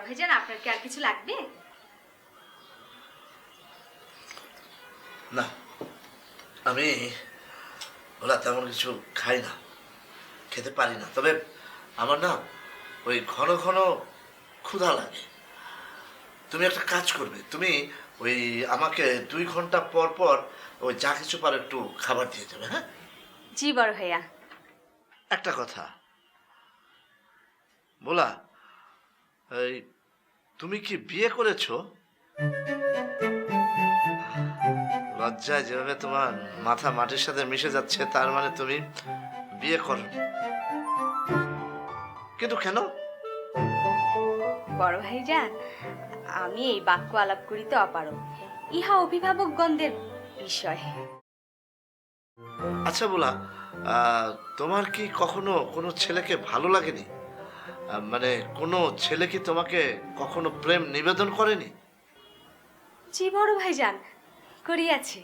ভাইজান, আপনার কি আর কিছু লাগবে? না, আমি ওরা তেমন কিছু খাই না, খেতে পারি না। তবে আমার না ওই ঘন ঘন ক্ষুধা লাগে। তুমি একটা কাজ করবে, তুমি ওই আমাকে 2 ঘন্টা পর পর ওই যা কিছু পারো একটু খাবার দিয়ে যাবে। হ্যাঁ, জি বড় ভাইয়া। একটা কথা বলা, এই তুমি কি বিয়ে করেছো? লজ্জায় যেভাবে তোমার মাথা মাটির সাথে মিশে যাচ্ছে, তার মানে তুমি বিয়ে করো। কিন্তু কেন? বড় ভাইজান, আমি এই বাক্য আলাপ করিতে অপারগ, ইহা অভিভাবকগণদের বিষয়। আচ্ছা বলা, তোমার কি কখনো কোনো ছেলেকে ভালো লাগেনি? মানে কোনো ছেলে কি তোমাকে কখনো প্রেম নিবেদন করেনি? জি বড় ভাইজান, করিয়াছি।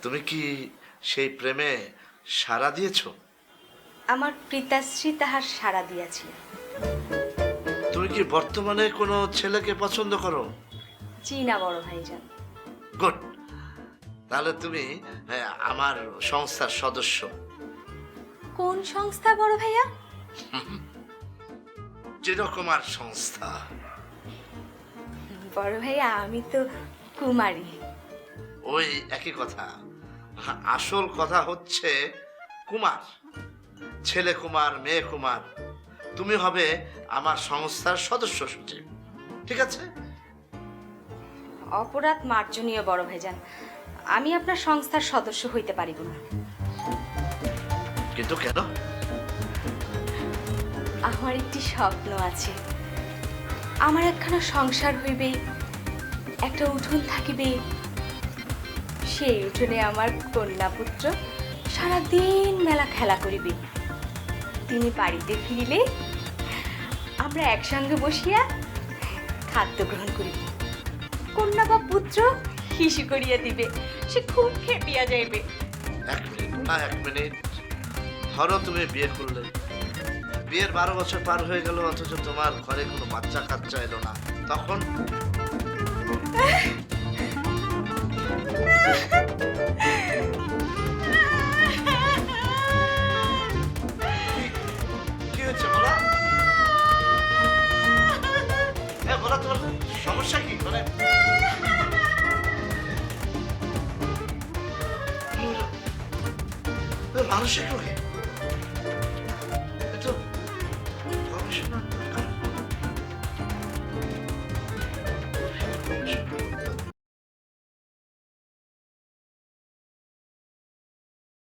তুমি কি সেই প্রেমে সাড়া দিয়েছো? আমার পিতাশ্রী তাহার সাড়া দিয়াছিল। তুমি কি বর্তমানে কোনো ছেলেকে পছন্দ করো? জি না বড় ভাইজান। গুড, তাহলে তুমি আমার সংস্থার সদস্য। কোন সংস্থা বড় ভাইয়া? চিরকুমার সংস্থা। বড় ভাইয়া, আমি তো কুমারী। ওই একই কথা। আসল কথা হচ্ছে কুমার, ছেলে কুমার, মেয়ে কুমার। তুমি হবে আমার সংস্থার সদস্য সচিব, ঠিক আছে? অপরাধ মার্জনীয় বড় ভাইজান, আমি আপনার সংস্থার সদস্য হইতে পারিব না। কিন্তু কেন? আমার একটি স্বপ্ন আছে, আমার একখানা সংসার হইবে, একটা উঠোন থাকিবে, সেই উঠোনে আমার কন্যা পুত্র সারাদিন মেলা খেলা করিবে। তিনি বাড়িতে ফিরিলে আমরা একসঙ্গে বসিয়া খাদ্য গ্রহণ করিব। কন্যা বা পুত্র হিসু করিয়া দিবে, সে খুব খেপিয়া যাইবে। 1 মিনিট। ধরো তুমি বিয়ে করলে, বিয়ের 12 বছর পার হয়ে গেল, অথচ তোমার ঘরে কোনো বাচ্চা কাচ্চা এলো না, তখন? কি হচ্ছে বলা? বলা, তোমার সমস্যা কি? মানে মানসিক রোগী?